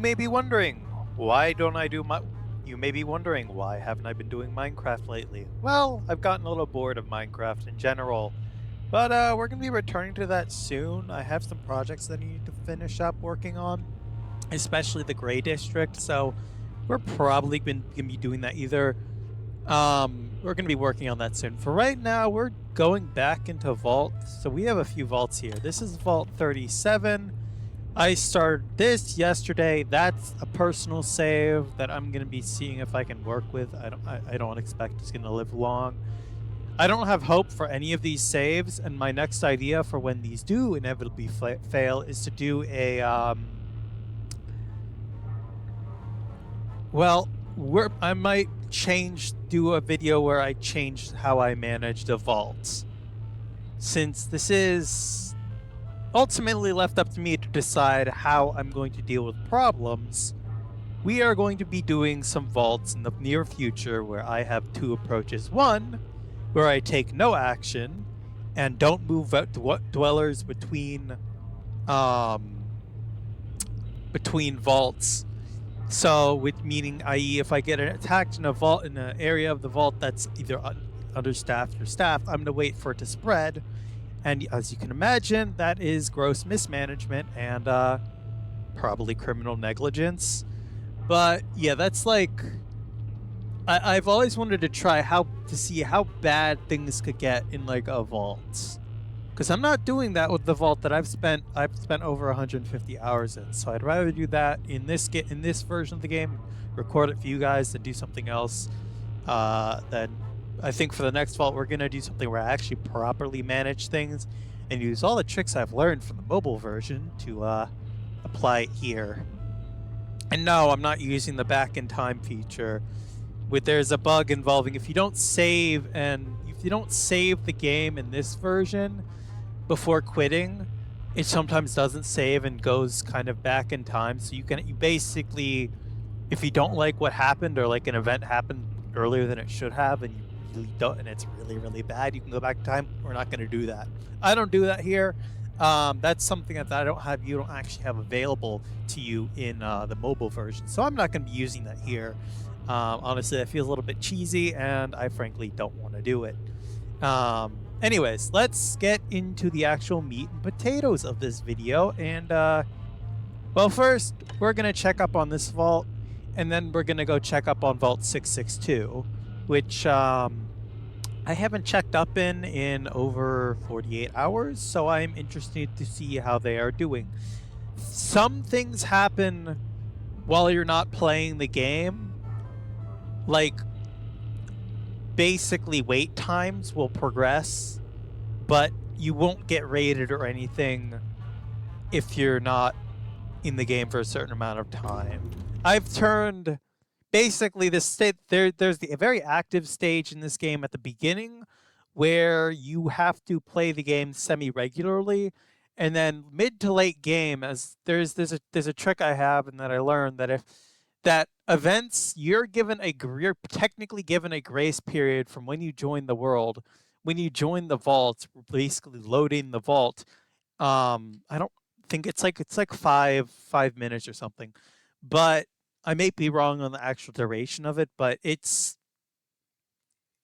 may be wondering, why don't I do my... You may be wondering, why haven't I been doing Minecraft lately? Well, I've gotten a little bored of Minecraft in general, but we're going to be returning to that soon. I have some projects that I need to finish up working on, especially the Gray District, so we're probably going to be doing that either. We're going to be working on that soon. For right now, we're going back into Vault, so we have a few vaults here. This is Vault 37. I started this yesterday. That's a personal save that I'm gonna be seeing if I can work with. I don't expect it's gonna live long. I don't have hope for any of these saves, and my next idea for when these do inevitably fail is to do a well, I might do a video where I change how I manage the vaults, since this is ultimately left up to me to decide how I'm going to deal with problems. We are going to be doing some vaults in the near future where I have two approaches. One, where I take no action and don't move out dwellers between vaults. So, with meaning, i.e., if I get attacked in a vault in an area of the vault that's either understaffed or staffed, I'm going to wait for it to spread. And as you can imagine, that is gross mismanagement and probably criminal negligence. But yeah, that's like... I've always wanted to try to see how bad things could get in like a vault. Because I'm not doing that with the vault that I've spent over 150 hours in. So I'd rather do that in this version of the game, record it for you guys, than do something else. Then I think for the next vault, we're going to do something where I actually properly manage things and use all the tricks I've learned from the mobile version to apply it here. And no, I'm not using the back in time feature. There's a bug involving if you don't save the game in this version before quitting, it sometimes doesn't save and goes kind of back in time. So you basically, if you don't like what happened or like an event happened earlier than it should have and and it's really bad, you can go back in time. We're not going to do that. I don't do that here. That's something that you don't actually have available to you in the mobile version, so I'm not going to be using that here. Honestly, that feels a little bit cheesy, and I frankly don't want to do it. Anyways, let's get into the actual meat and potatoes of this video. And well, first we're going to check up on this vault, and then we're going to go check up on Vault 662, which I haven't checked up in over 48 hours, so I'm interested to see how they are doing. Some things happen while you're not playing the game, like basically wait times will progress, but you won't get raided or anything if you're not in the game for a certain amount of time. I've turned... Basically, there's a very active stage in this game at the beginning where you have to play the game semi-regularly, and then mid to late game, as there's a trick I have and that I learned that events you're technically given a grace period from when you join the world, when you join the vault, basically loading the vault. I don't think it's like 5 minutes or something, but I may be wrong on the actual duration of it, but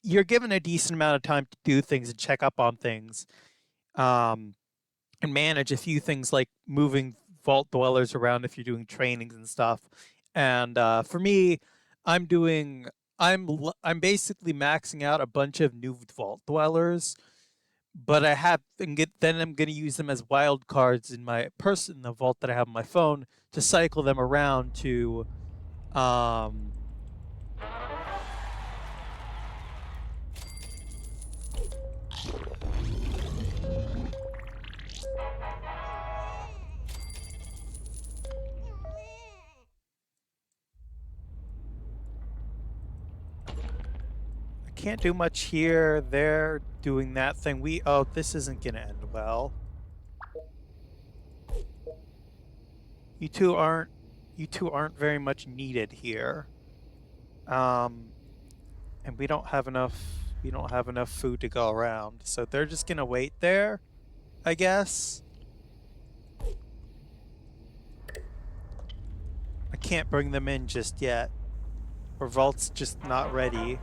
you're given a decent amount of time to do things and check up on things, and manage a few things like moving vault dwellers around if you're doing trainings and stuff. And for me, I'm basically maxing out a bunch of new vault dwellers, but then I'm going to use them as wild cards in the vault that I have on my phone to cycle them around to I can't do much here. They're doing that thing. Oh, this isn't gonna end well. You two aren't very much needed here. And we don't have enough food to go around, so they're just gonna wait there, I guess. can't bring them in just yet. Or Vault's just not ready.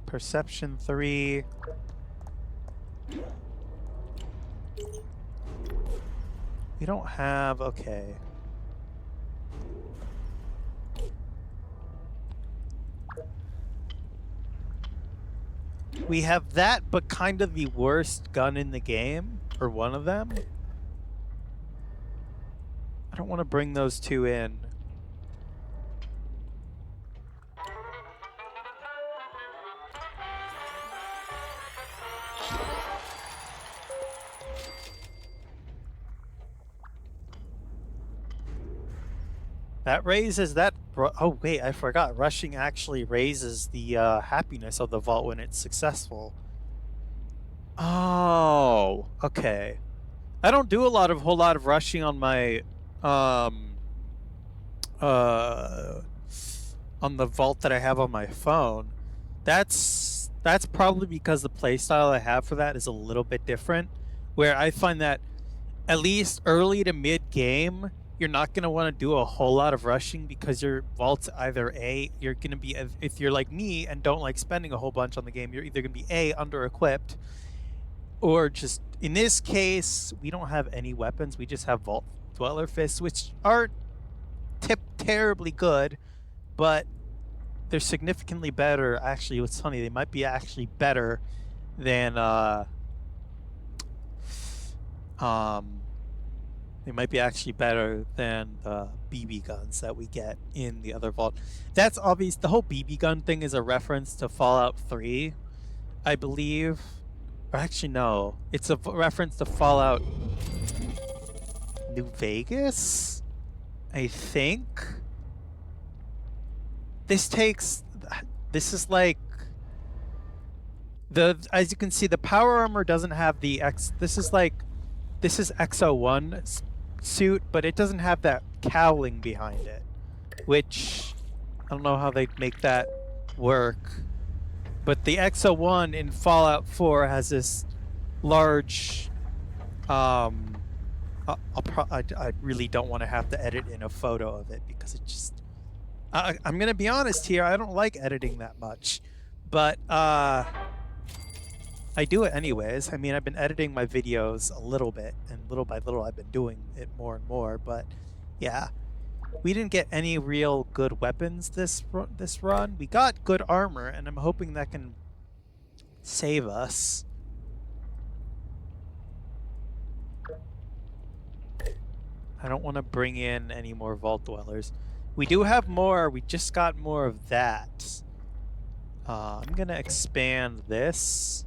Perception 3. We don't have... Okay. We have that, but kind of the worst gun in the game. Or one of them. I don't want to bring those two in. That raises that... Oh, wait, I forgot. Rushing actually raises the happiness of the vault when it's successful. Oh, okay. I don't do a whole lot of rushing on my... on the vault that I have on my phone. That's probably because the playstyle I have for that is a little bit different. Where I find that at least early to mid-game, you're not going to want to do a whole lot of rushing because your vault's either A, you're going to be, if you're like me and don't like spending a whole bunch on the game, you're either going to be A, under-equipped, or just, in this case, we don't have any weapons. We just have Vault Dweller Fists, which aren't terribly good, but they're significantly better. Actually, what's funny, they might be actually better than, they might be actually better than the BB guns that we get in the other vault. That's obvious. The whole BB gun thing is a reference to Fallout 3, I believe. Or actually, no. It's a reference to Fallout New Vegas, I think. This is like... As you can see, the power armor doesn't have the This is X01 suit, but it doesn't have that cowling behind it, which I don't know how they'd make that work. But the X01 in Fallout 4 has this large... I really don't want to have to edit in a photo of it because it just... I'm going to be honest here, I don't like editing that much. But I do it anyways. I mean, I've been editing my videos a little bit, and little by little I've been doing it more and more, but yeah. We didn't get any real good weapons this run. We got good armor, and I'm hoping that can save us. I don't want to bring in any more Vault Dwellers. We do have more. We just got more of that. I'm going to expand this.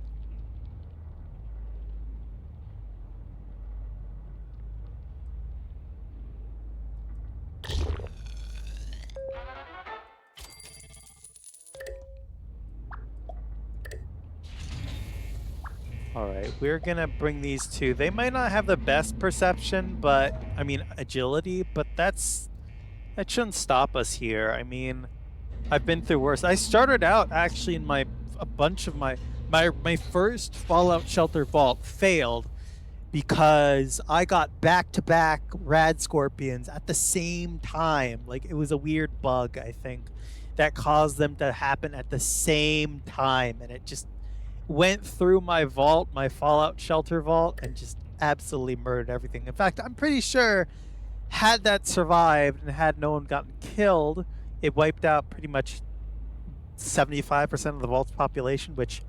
Alright, we're gonna bring these two. They might not have the best perception, but, I mean, agility, but that shouldn't stop us here. I mean, I've been through worse. I started out, actually, in my first Fallout Shelter vault failed because I got back-to-back rad scorpions at the same time. Like, it was a weird bug, I think, that caused them to happen at the same time, and it just went through my vault, my Fallout Shelter vault, and just absolutely murdered everything. In fact, I'm pretty sure had that survived and had no one gotten killed, it wiped out pretty much 75% of the vault's population, which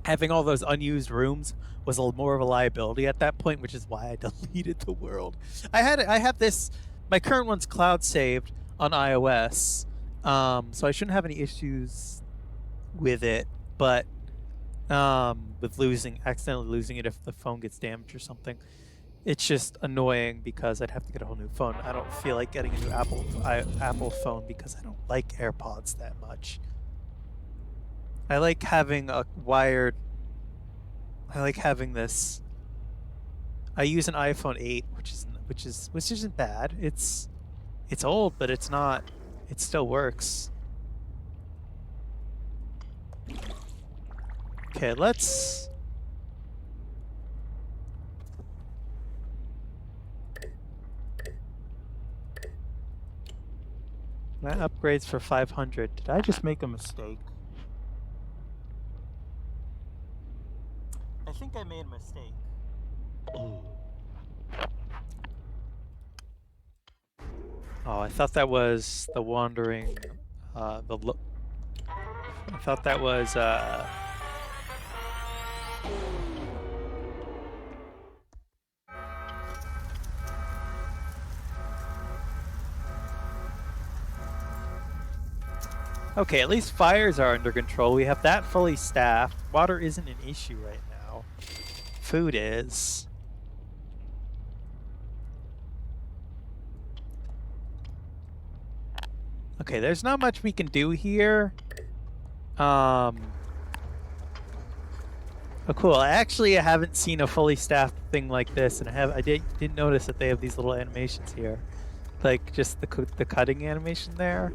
having all those unused rooms was more of a liability at that point, which is why I deleted the world. I have this, my current one's cloud saved on iOS, so I shouldn't have any issues with it, but with accidentally losing it if the phone gets damaged or something. It's just annoying because I'd have to get a whole new phone. I don't feel like getting a new Apple phone because I don't like AirPods that much. I like having a wired... I like having this... I use an iPhone 8, which isn't bad. It's old, but it's not... It still works. Okay, let's... That upgrades for 500. Did I just make a mistake? I think I made a mistake. Oh, I thought that was the wandering, I thought that was, okay, at least fires are under control. We have that fully staffed. Water isn't an issue right now. Food is. Okay, there's not much we can do here. Oh, cool. I haven't seen a fully staffed thing like this, and I didn't notice that they have these little animations here, like just the cutting animation there.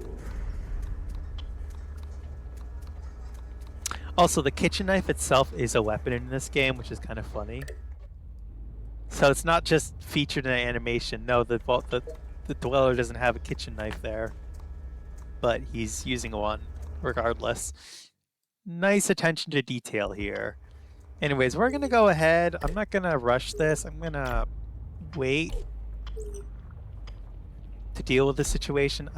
Also, the kitchen knife itself is a weapon in this game, which is kind of funny. So it's not just featured in an animation. No, the dweller doesn't have a kitchen knife there, but he's using one regardless. Nice attention to detail here. Anyways, we're gonna go ahead. I'm not gonna rush this. I'm gonna wait to deal with the situation.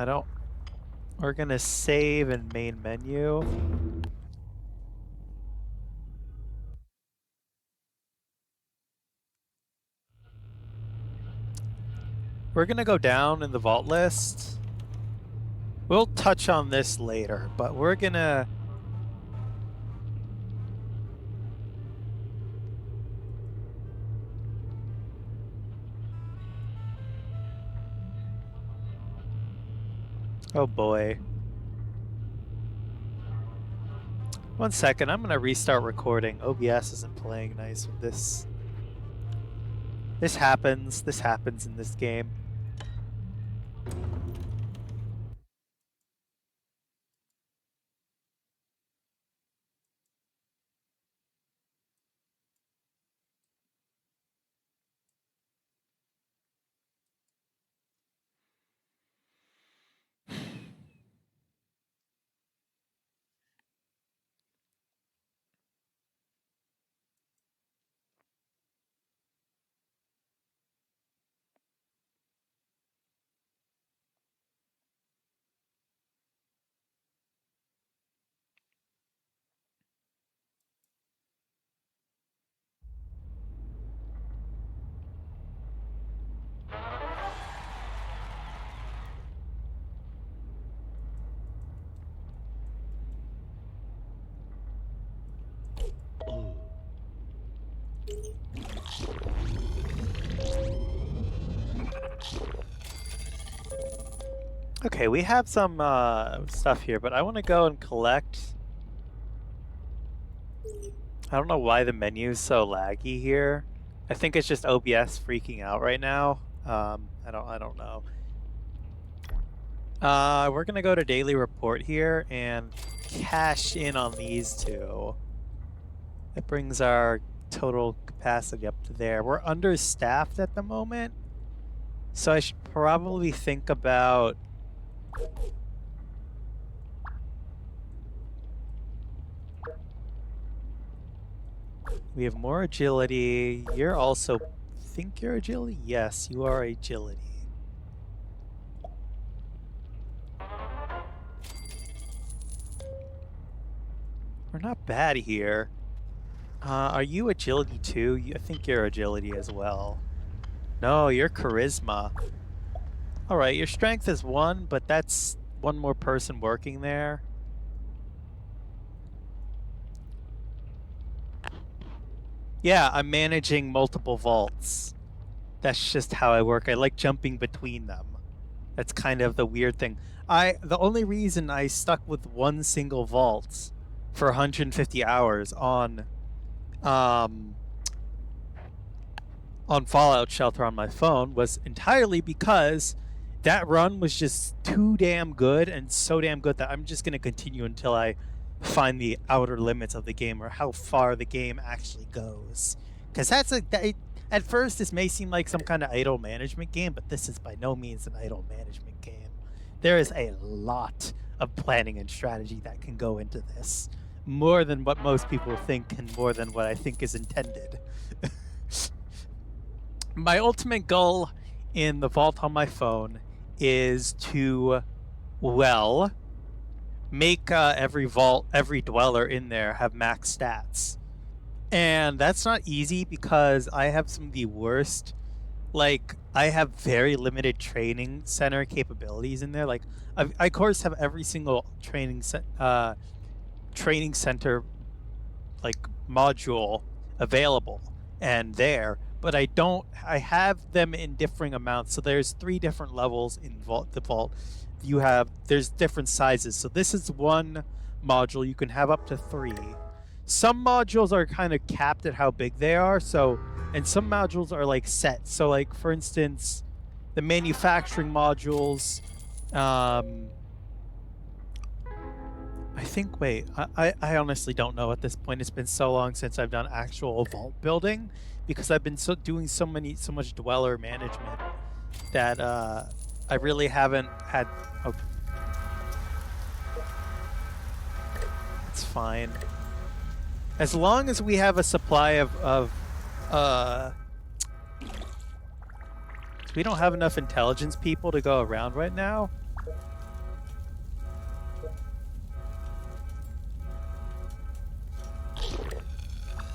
We're gonna save in main menu. We're gonna go down in the vault list. We'll touch on this later, but we're gonna... Oh boy. One second, I'm gonna restart recording. OBS isn't playing nice with this. This happens in this game. Okay, we have some stuff here, but I want to go and collect. I don't know why the menu is so laggy here. I think it's just OBS freaking out right now. I don't know. We're gonna go to daily report here and cash in on these two. That brings our total capacity up to there. We're understaffed at the moment, so I should probably think about we have more agility. You're also... Think you're agility? Yes, you are agility. We're not bad here. Are you agility too? I think you're agility as well. No, you're charisma. Alright, your strength is 1, but that's one more person working there. Yeah, I'm managing multiple vaults. That's just how I work. I like jumping between them. That's kind of the weird thing. The only reason I stuck with one single vault for 150 hours on Fallout Shelter on my phone was entirely because that run was just too damn good, and so damn good that I'm just going to continue until I find the outer limits of the game, or how far the game actually goes. Because at first this may seem like some kind of idle management game, but this is by no means an idle management game. There is a lot of planning and strategy that can go into this. More than what most people think and more than what I think is intended. My ultimate goal in the vault on my phone is to, well, make every vault, every dweller in there have max stats. And that's not easy because I have some of the worst, like, I have very limited training center capabilities in there. Like, I of course have every single training center, like, module available and there, but I have them in differing amounts. So there's 3 different levels in the vault. There's different sizes. So this is one module. You can have up to 3. Some modules are kind of capped at how big they are. So, and some modules are like set. So like, for instance, the manufacturing modules, I think, wait, I honestly don't know at this point. It's been so long since I've done actual vault building because I've been doing so much dweller management that I really haven't had. Oh, it's fine. As long as we have a supply of we don't have enough intelligence people to go around right now.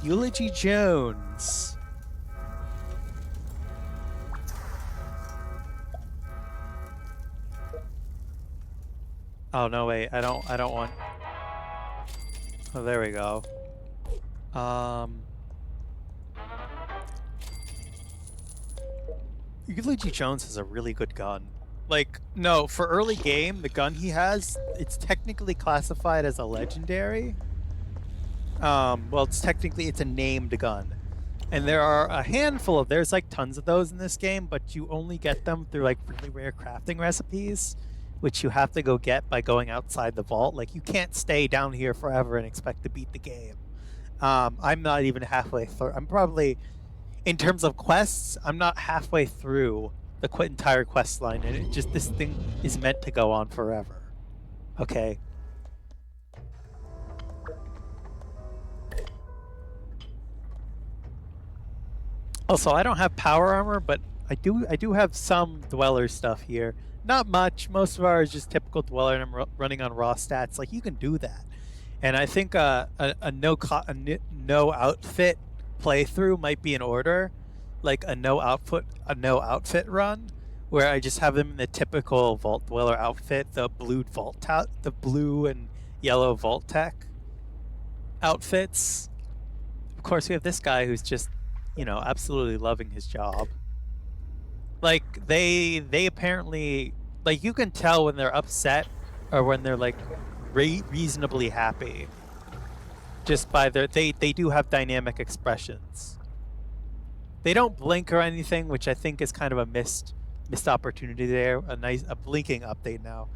Eulogy Jones. Oh no, wait, I don't want. Oh, there we go. Eulogy Jones has a really good gun. Like, no, for early game, the gun he has, it's technically classified as a legendary. Well, it's a named gun. And there are a handful of, there's like tons of those in this game, but you only get them through like really rare crafting recipes, which you have to go get by going outside the vault. Like, you can't stay down here forever and expect to beat the game. I'm not even halfway through. I'm probably, in terms of quests, I'm not halfway through the entire quest line, and this thing is meant to go on forever. Okay. Also, I don't have power armor, but I do have some dweller stuff here. Not much. Most of ours is just typical dweller, and I'm running on raw stats. Like, you can do that. And I think a no outfit playthrough might be in order, like a no outfit run, where I just have them in the typical Vault Dweller outfit, the blue and yellow Vault Tech outfits. Of course, we have this guy who's just, absolutely loving his job. Like, they apparently, like, you can tell when they're upset or when they're like reasonably happy just by they do have dynamic expressions. They don't blink or anything, which I think is kind of a missed opportunity there. A blinking update now.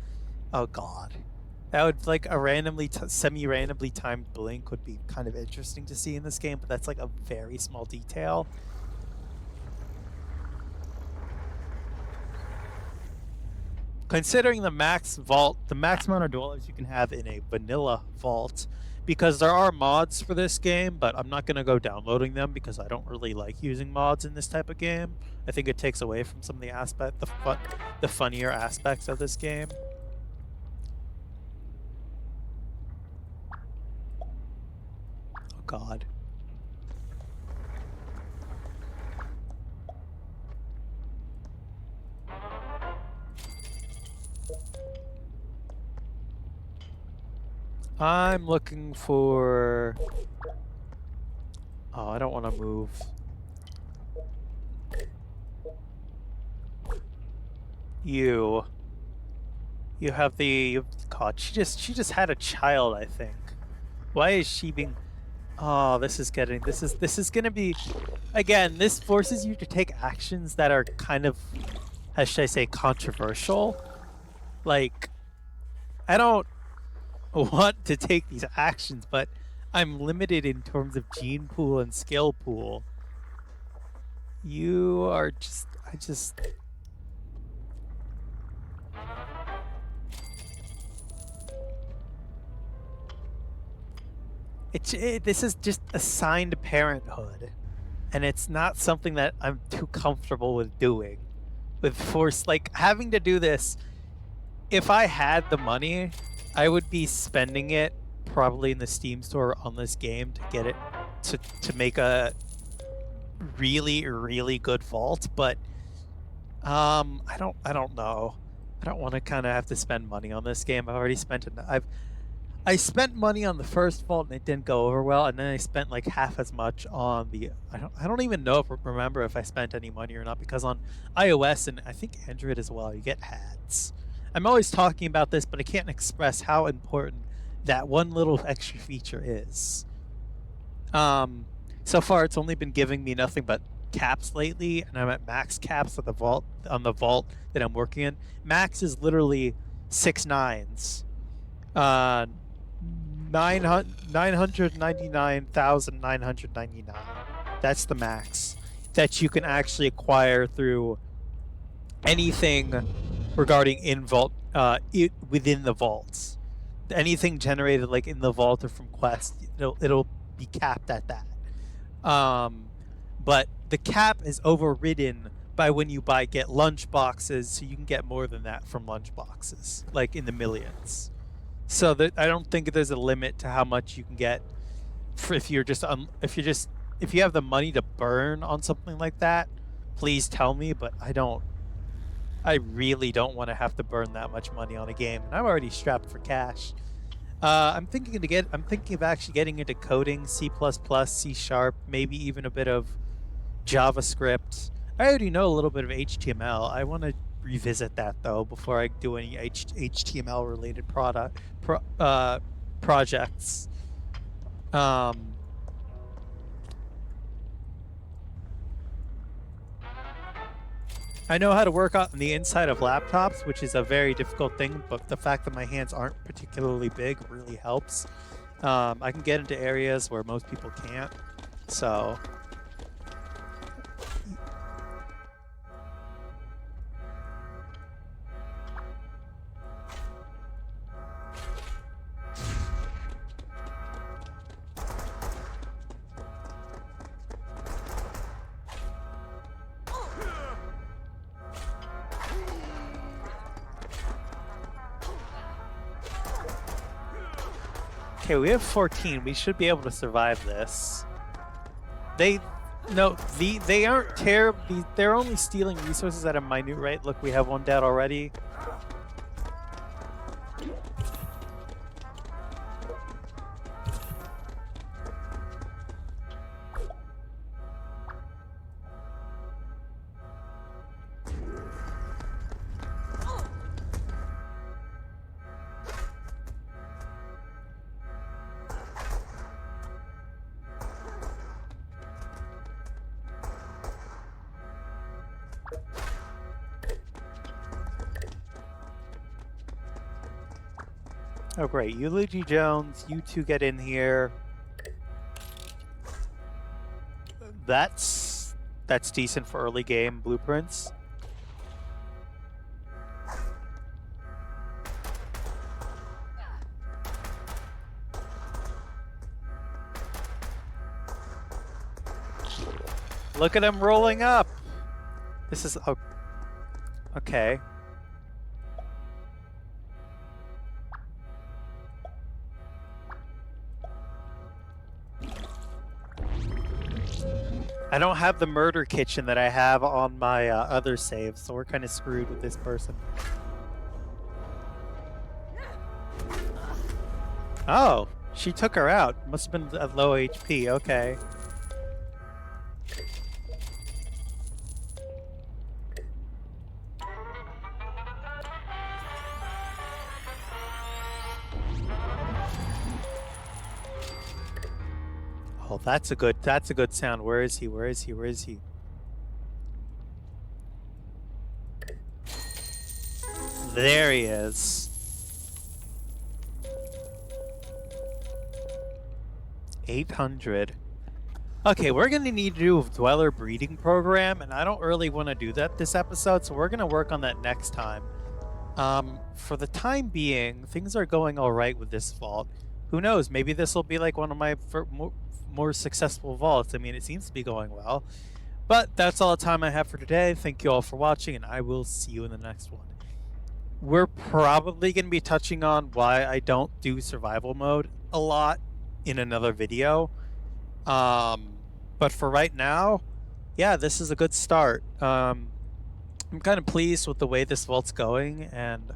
Oh god, that would, like, a semi-randomly timed blink would be kind of interesting to see in this game, but that's like a very small detail. Considering the max amount of dwellers you can have in a vanilla vault, because there are mods for this game, but I'm not going to go downloading them because I don't really like using mods in this type of game. I think it takes away from some of the funnier aspects of this game. Oh god. I'm looking for... Oh, I don't want to move. You have the... God, she just had a child, I think. Why is she being... Oh, this is gonna be... Again, this forces you to take actions that are kind of, how should I say, controversial. Like, I don't want to take these actions, but I'm limited in terms of gene pool and skill pool. You are just... This is just assigned parenthood, and it's not something that I'm too comfortable with doing. With force, like having to do this. If I had the money, I would be spending it probably in the Steam store on this game to get it to make a really really good vault. But I don't know. I don't want to kind of have to spend money on this game. I've already spent it. I spent money on the first vault and it didn't go over well, and then I spent like half as much on the. I don't even know remember if I spent any money or not, because on iOS and I think Android as well, you get ads. I'm always talking about this, but I can't express how important that one little extra feature is. So far it's only been giving me nothing but caps lately, and I'm at max caps at the vault that I'm working in. Max is literally 6 nines. 999,999. That's the max that you can actually acquire through anything regarding in vault within the vaults. Anything generated like in the vault or from quests, it'll be capped at that. But the cap is overridden by when you get lunch boxes, so you can get more than that from lunch boxes, like in the millions. So that I don't think there's a limit to how much you can get for if you have the money to burn on something like that. Please tell me, but I really don't want to have to burn that much money on a game, and I'm already strapped for cash. I'm thinking of actually getting into coding, C++, C#, maybe even a bit of JavaScript. I already know a little bit of HTML. I want to revisit that though before I do any HTML related projects. I know how to work on the inside of laptops, which is a very difficult thing, but the fact that my hands aren't particularly big really helps. I can get into areas where most people can't, so... Okay, we have 14. We should be able to survive this. They aren't terribly. They're only stealing resources at a minute rate. Look, we have one dead already. Oh great, Eulogy Jones, you two get in here. That's decent for early game blueprints. Look at him rolling up. This is okay. I don't have the murder kitchen that I have on my other save, so we're kind of screwed with this person. Oh, she took her out. Must have been at low HP, okay. Oh, that's a good sound. Where is he? Where is he? Where is he? There he is. 800. Okay, we're gonna need to do a dweller breeding program, and I don't really want to do that this episode, so we're gonna work on that next time. For the time being, things are going all right with this vault. who knows? Maybe this will be like one of my more successful vaults. I mean, it seems to be going well. But that's all the time I have for today. Thank you all for watching, and I will see you in the next one. We're probably going to be touching on why I don't do survival mode a lot in another video. But for right now, yeah, this is a good start. I'm kind of pleased with the way this vault's going, and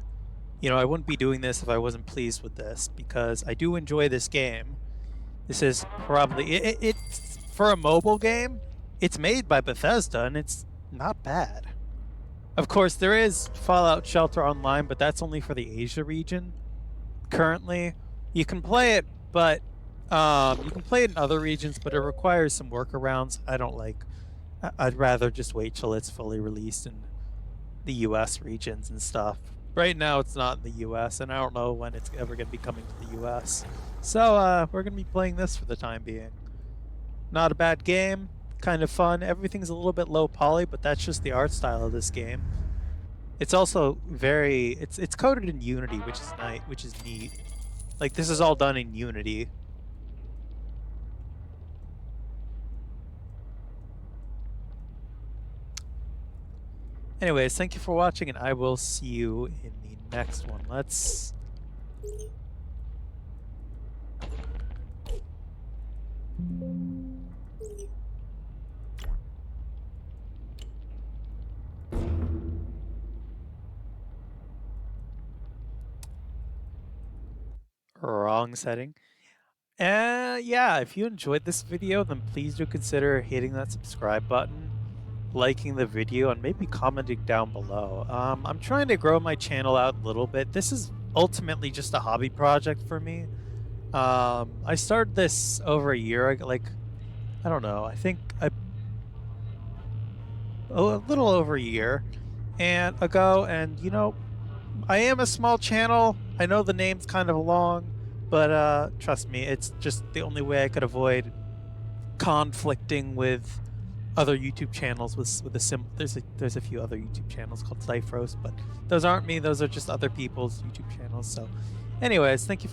you know, I wouldn't be doing this if I wasn't pleased with this, because I do enjoy this game. This is probably it's for a mobile game. It's made by Bethesda, and it's not bad. Of course, there is Fallout Shelter Online, but that's only for the Asia region. Currently, you can play it, but you can play it in other regions, but it requires some workarounds. I don't like. I'd rather just wait till it's fully released in the U.S. regions and stuff. Right now, it's not in the U.S., and I don't know when it's ever going to be coming to the U.S. So we're going to be playing this for the time being. Not a bad game. Kind of fun. Everything's a little bit low poly, but that's just the art style of this game. It's also very it's coded in Unity, which is nice, which is neat. Like, this is all done in Unity. Anyways, thank you for watching, and I will see you in the next one. Let's wrong setting. Yeah, if you enjoyed this video, then please do consider hitting that subscribe button, liking the video, and maybe commenting down below. I'm trying to grow my channel out a little bit. This is ultimately just a hobby project for me. I started this over a year ago, like, I don't know, I think a little over a year ago, and you know, I am a small channel. I know the name's kind of long, but trust me, it's just the only way I could avoid conflicting with other YouTube channels with a there's a few other YouTube channels called Life Roast, but those aren't me. Those are just other people's YouTube channels. So anyways, thank you for